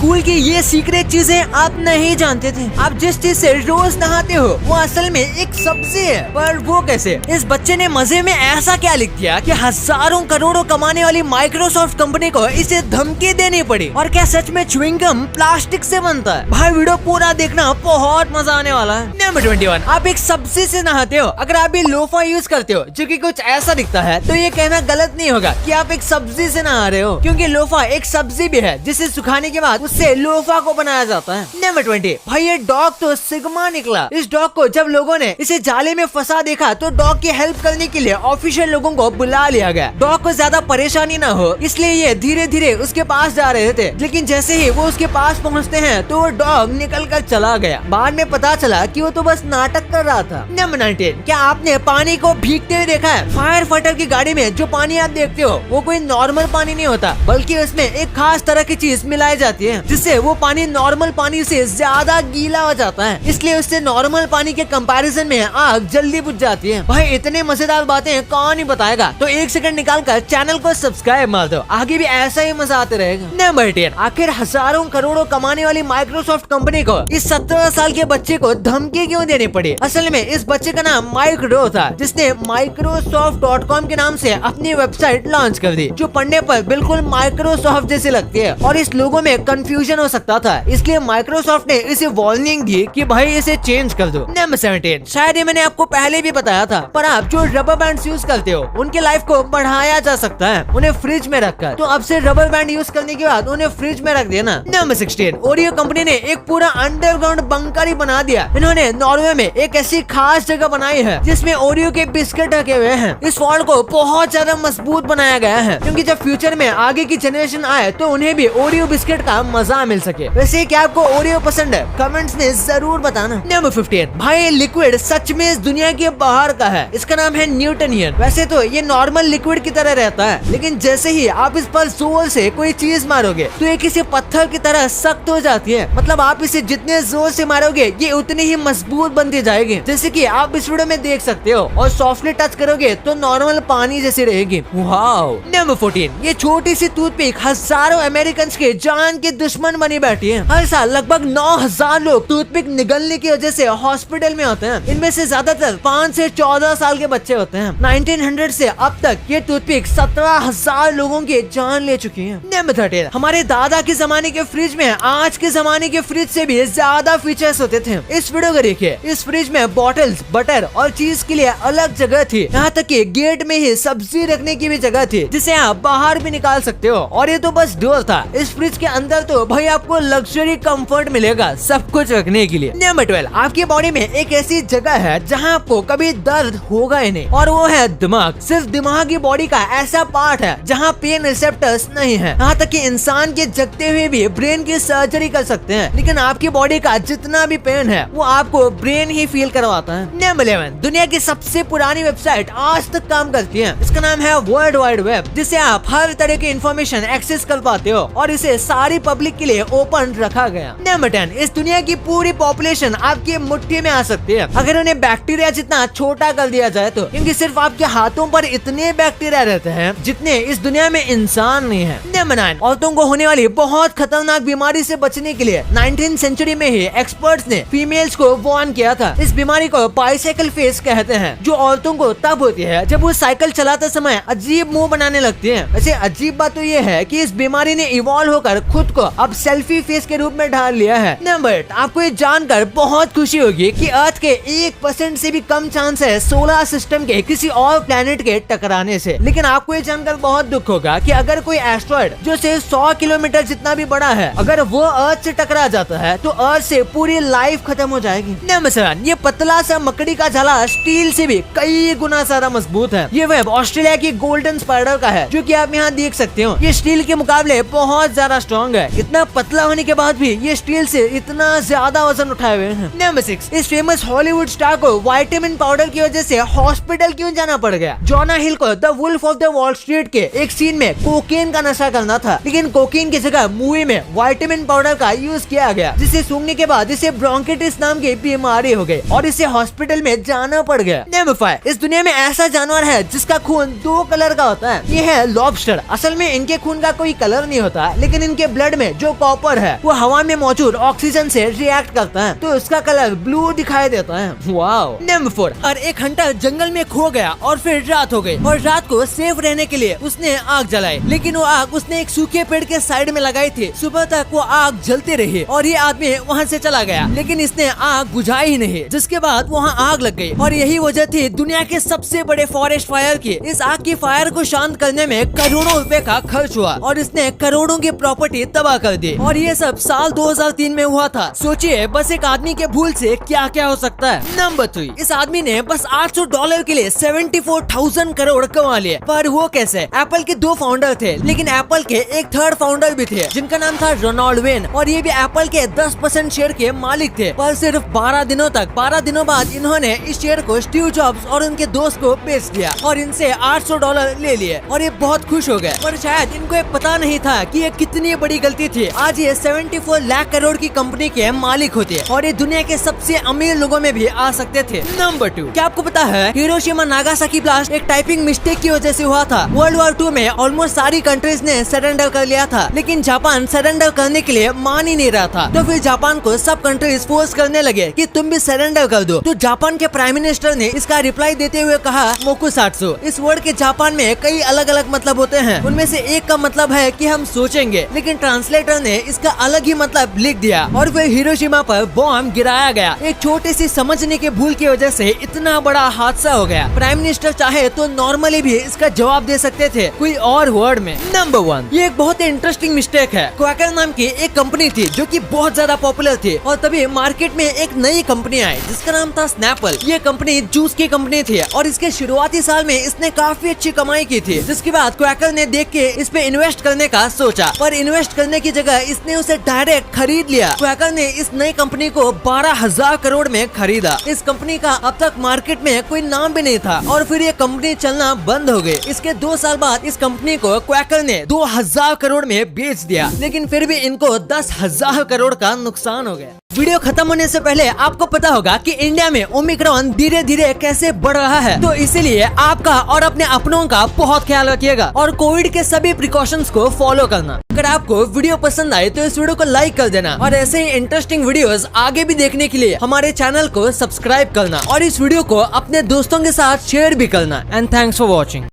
Cool की ये secret चीजें आप नहीं जानते थे। आप जिस चीज से रोज नहाते हो वो असल में एक सब्जी है, पर वो कैसे? इस बच्चे ने मजे में ऐसा क्या लिख दिया कि हजारों करोड़ों कमाने वाली माइक्रोसॉफ्ट कंपनी को इसे धमकी देनी पड़ी। और क्या सच में च्युइंगम प्लास्टिक से बनता है? भाई वीडियो पूरा देखना, बहुत मजा आने वाला है। नंबर 21, आप एक सब्जी से नहाते हो। अगर आप भी लोफा यूज करते हो जो कि कुछ ऐसा दिखता है तो ये कहना गलत नहीं होगा कि आप एक सब्जी से नहा रहे हो, क्योंकि लोफा एक सब्जी भी है जिसे सुखाने के बाद उससे लोफा को बनाया जाता है। नंबर 20, भाई ये डॉग तो सिग्मा निकला। इस डॉग को जब लोगों ने इसे जाले में फंसा देखा तो डॉग की हेल्प करने के लिए ऑफिशियल लोगों को बुला लिया गया। डॉग को ज्यादा परेशानी न हो इसलिए ये धीरे धीरे उसके पास जा रहे थे, लेकिन जैसे ही वो उसके पास पहुँचते हैं तो वो डॉग निकल कर चला गया। बाद में पता चला कि वो तो बस नाटक कर रहा था। नंबर 19, क्या आपने पानी को भीगते हुए देखा है? फायर फाइटर की गाड़ी में जो पानी आप देखते हो वो कोई नॉर्मल पानी नहीं होता, बल्कि उसमें एक खास तरह की चीज मिलाई जाती है जिससे वो पानी नॉर्मल पानी से ज्यादा गीला हो जाता है। इसलिए उससे नॉर्मल पानी के कंपैरिजन में आग जल्दी बुझ जाती है। भाई इतने मजेदार बातें कौन ही बताएगा, तो 1 सेकंड निकाल कर चैनल को सब्सक्राइब मार दो, आगे भी ऐसा ही मजा आते रहेगा। नंबर 10, आखिर हजारों करोड़ों कमाने वाली माइक्रोसॉफ्ट कंपनी को इस 17 साल के बच्चे को धमकी क्यों देनी पड़ी? असल में इस बच्चे का नाम माइक रो था, जिसने Microsoft.com के नाम से अपनी वेबसाइट लॉन्च कर दी, जो पढ़ने पर बिल्कुल माइक्रोसॉफ्ट जैसी लगती है और इस लोगो में कंफ्यूजन हो सकता था। इसलिए माइक्रोसॉफ्ट ने इसे वार्निंग दी कि भाई इसे चेंज कर दो। नंबर 17, शायद ये मैंने आपको पहले भी बताया था, पर आप जो रबर बैंड यूज करते हो उनके लाइफ को बढ़ाया जा सकता है उन्हें फ्रिज में रखकर। तो अब से रबर बैंड यूज करने के बाद उन्हें फ्रिज में रख देना। नंबर 16, ओरियो कंपनी ने एक पूरा अंडरग्राउंड बंकर ही बना दिया। इन्होंने नॉर्वे में एक ऐसी खास जगह बनाई है जिसमें ओरियो के बिस्किट रखे हुए हैं। इस वॉल को बहुत ज्यादा मजबूत बनाया गया है, क्योंकि जब फ्यूचर में आगे की जनरेशन आए तो उन्हें भी ओरियो बिस्किट का मजा मिल सके। वैसे क्या आपको ओरियो पसंद है? कमेंट्स में जरूर बताना। नंबर 15, भाई लिक्विड सच में इस दुनिया के बाहर का है। इसका नाम है न्यूटनियन। वैसे तो ये नॉर्मल लिक्विड की तरह रहता है, लेकिन जैसे ही आप इस पर जोर से कोई चीज मारोगे तो ये किसी पत्थर की तरह सख्त हो जाती है। मतलब आप इसे जितने जोर से मारोगे ये उतनी ही मजबूत बनती जाएगी, जैसे कि आप इस वीडियो में देख सकते हो। और सॉफ्टली टच करोगे तो नॉर्मल पानी जैसी रहेगी। वाओ। नंबर 14, ये छोटी सी टूथपिक हजारों अमेरिकन के जान के दुश्मन बनी बैठी है। हर साल लगभग 9000 लोग टूथपिक निगलने की वजह से हॉस्पिटल में होते हैं। इनमें से ज्यादातर 5 से 14 साल के बच्चे होते हैं। 1900 से अब तक ये टूथपिक 17,000 लोगों की जान ले चुकी है। नंबर 13, हमारे दादा के जमाने के फ्रिज में आज के जमाने के फ्रिज से भी ज्यादा फीचर्स होते थे। इस वीडियो को देखिए। इस फ्रिज में बॉटल्स, बटर और चीज के लिए अलग जगह थी। यहाँ तक कि गेट में ही सब्जी रखने की भी जगह थी, जिसे आप बाहर भी निकाल सकते हो। और ये तो बस डोर था। इस फ्रिज के अंदर तो भाई आपको लग्जरी कंफर्ट मिलेगा सब कुछ रखने के लिए। नंबर 12, आपकी बॉडी में एक ऐसी जगह है जहाँ आपको कभी दर्द होगा ही नहीं, और वो है दिमाग। सिर्फ दिमाग की बॉडी का ऐसा पार्ट है जहाँ पेन रिसेप्टर्स नहीं है। यहाँ तक कि इंसान के जगते हुए भी ब्रेन की सर्जरी कर सकते हैं, लेकिन आपकी बॉडी का जितना भी पेन है वो आपको ब्रेन ही फील करवाता है। नंबर 11, दुनिया की सबसे पुरानी वेबसाइट आज तक काम करती है। इसका नाम है वर्ल्ड वाइड वेब, जिसे आप हर तरह की इंफॉर्मेशन एक्सेस कर पाते हो, और इसे सारी पब्लिक के लिए ओपन रखा गया। नंबर 10, इस दुनिया की पूरी पॉपुलेशन आपकी मुट्ठी में आ सकती है अगर उन्हें बैक्टीरिया जितना छोटा कर दिया जाए तो, क्योंकि सिर्फ आपके हाथों पर इतने बैक्टीरिया रहते हैं जितने इस दुनिया में इंसान नहीं है। नंबर 9, औरतों को होने वाली बहुत खतरनाक बीमारी से बचने के लिए 19th सेंचुरी में ही एक्सपर्ट्स ने फीमेल्स को वार्न किया था। इस बीमारी को बाइसाइकिल फेस कहते हैं, जो औरतों को तब होती है जब वो साइकिल चलाते समय अजीब मुंह बनाने लगती हैं। वैसे अजीब बात तो ये है कि इस बीमारी ने इवॉल्व होकर खुद को अब सेल्फी फेस के रूप में ढाल लिया है। नंबर 8, आपको ये जानकर बहुत खुशी होगी कि अर्थ के 1% से भी कम चांस है सोलर सिस्टम के किसी और प्लेनेट के टकराने से। लेकिन आपको ये जानकर बहुत दुख होगा कि अगर कोई एस्ट्रॉइड जो सिर्फ 100 किलोमीटर जितना भी बड़ा है, अगर वो अर्थ से टकरा जाता है तो अर्थ से पूरी लाइफ खत्म हो जाएगी। नंबर 7, ये पतला सा मकड़ी का जाला स्टील से भी कई गुना ज्यादा मजबूत है। ये वेब ऑस्ट्रेलिया की गोल्डन स्पाइडर का है, जो कि आप यहाँ देख सकते हो। ये स्टील के मुकाबले बहुत ज्यादा स्ट्रॉन्ग है। इतना पतला होने के बाद भी ये स्टील से इतना ज्यादा वजन उठाए हुए हैं। नंबर 6, इस फेमस हॉलीवुड स्टार को विटामिन पाउडर की वजह से हॉस्पिटल क्यों जाना पड़ गया? जोना हिल को the Wolf of the Wall Street के एक सीन में कोकेन का नशा करना था, लेकिन कोकेन की जगह मूवी में विटामिन पाउडर का यूज किया गया, जिसे सूंघने के बाद इसे ब्रोंकिटिस नाम की बीमारी हो गई और इसे हॉस्पिटल में जाना पड़ गया। नंबर 5, इस दुनिया में ऐसा जानवर है जिसका खून 2 कलर का होता है। ये है लॉबस्टर। असल में इनके खून का कोई कलर नहीं होता, लेकिन इनके ब्लड में जो कॉपर है वो हवा में मौजूद ऑक्सीजन से रिएक्ट करता है तो उसका कलर ब्लू दिखाई देता है। वाओ। नंबर 4, और एक हंटर जंगल में खो गया और फिर रात हो गई और रात को सेफ रहने के लिए उसने आग जलाई, लेकिन वो आग उसने एक सूखे पेड़ के साइड में लगाई थी। सुबह तक वो आग जलती रही और ये आदमी वहाँ से चला गया, लेकिन इसने आग बुझाई ही नहीं, जिसके बाद वहाँ आग लग गई और यही वजह थी दुनिया के सबसे बड़े फॉरेस्ट फायर की। इस आग की फायर को शांत करने में करोड़ों रुपए का खर्च हुआ और इसने करोड़ों की प्रॉपर्टी तबाह कर दी और ये सब साल 2003 में हुआ था। सोचिए बस एक आदमी के भूल से क्या क्या हो सकता है। नंबर 3, इस आदमी ने बस $800 के लिए 74,000 करोड़ कमा लिए। पर वो कैसे? एप्पल के 2 फाउंडर थे, लेकिन एप्पल के एक थर्ड फाउंडर भी थे जिनका नाम था रोनाल्ड वेन और ये भी एप्पल के 10% शेयर के मालिक थे। पर सिर्फ 12 दिनों बाद इन्होंने इस शेयर को स्टीव जॉब्स और उनके दोस्त को बेच दिया और इनसे $800 ले लिए और ये बहुत खुश हो गए। पर शायद इनको ये पता नहीं था कि ये कितनी बड़ी गलती थी। आज ये 74 लाख करोड़ की कंपनी के मालिक होते और ये दुनिया के सबसे अमीर लोगों में भी आ सकते थे। नंबर 2, क्या आपको पता है हिरोशिमा नागासाकी ब्लास्ट एक टाइपिंग मिस्टेक की वजह से हुआ था। वर्ल्ड वॉर 2 में ऑलमोस्ट सारी कंट्रीज ने सरेंडर कर लिया था, लेकिन जापान सरेंडर करने के लिए मान ही नहीं रहा था। तो फिर जापान को सब कंट्रीज फोर्स करने लगे कि तुम भी सरेंडर कर दो। तो जापान के प्राइम मिनिस्टर ने इसका रिप्लाई देते हुए कहा मोकुसात्सु। इस वर्ड के जापान में कई अलग अलग मतलब होते हैं, उनमें से एक का मतलब है कि हम सोचेंगे, लेकिन ट्रांसलेटर ने इसका अलग ही मतलब लिख दिया और फिर हिरोशिमा पर बॉम्ब गिराया गया। एक छोटी सी समझने के भूल की वजह से इतना बड़ा हादसा हो गया। प्राइम मिनिस्टर चाहे तो नॉर्मली भी इसका जवाब दे सकते थे कोई और वर्ड में। नंबर 1, ये एक बहुत ही इंटरेस्टिंग मिस्टेक है। क्वैकर नाम की एक कंपनी थी जो कि बहुत ज्यादा पॉपुलर थी और तभी मार्केट में एक नई कंपनी आई जिसका नाम था स्नैपल। ये कंपनी जूस की कंपनी थी और इसके शुरुआती साल में इसने काफी अच्छी कमाई की थी, जिसके बाद क्वैकर ने देख के इस पे इन्वेस्ट करने का सोचा, पर इन्वेस्ट करने की जगह इसने उसे डायरेक्ट खरीद लिया। क्वैकर ने इस नई कंपनी को 12,000 करोड़ में खरीदा। इस कंपनी का अब तक मार्केट में कोई नाम भी नहीं था और फिर ये कंपनी चलना बंद हो गई। इसके 2 साल बाद इस कंपनी को क्वैकर ने 2,000 करोड़ में बेच दिया, लेकिन फिर भी इनको 10,000 करोड़ का नुकसान हो गया। वीडियो खत्म होने से पहले आपको पता होगा कि इंडिया में ओमिक्रॉन धीरे धीरे कैसे बढ़ रहा है, तो इसीलिए आपका और अपने अपनों का बहुत ख्याल रखिएगा और कोविड के सभी प्रिकॉशंस को फॉलो करना। अगर आपको वीडियो पसंद आए तो इस वीडियो को लाइक कर देना और ऐसे ही इंटरेस्टिंग वीडियोस आगे भी देखने के लिए हमारे चैनल को सब्सक्राइब करना और इस वीडियो को अपने दोस्तों के साथ शेयर भी करना। And thanks for watching.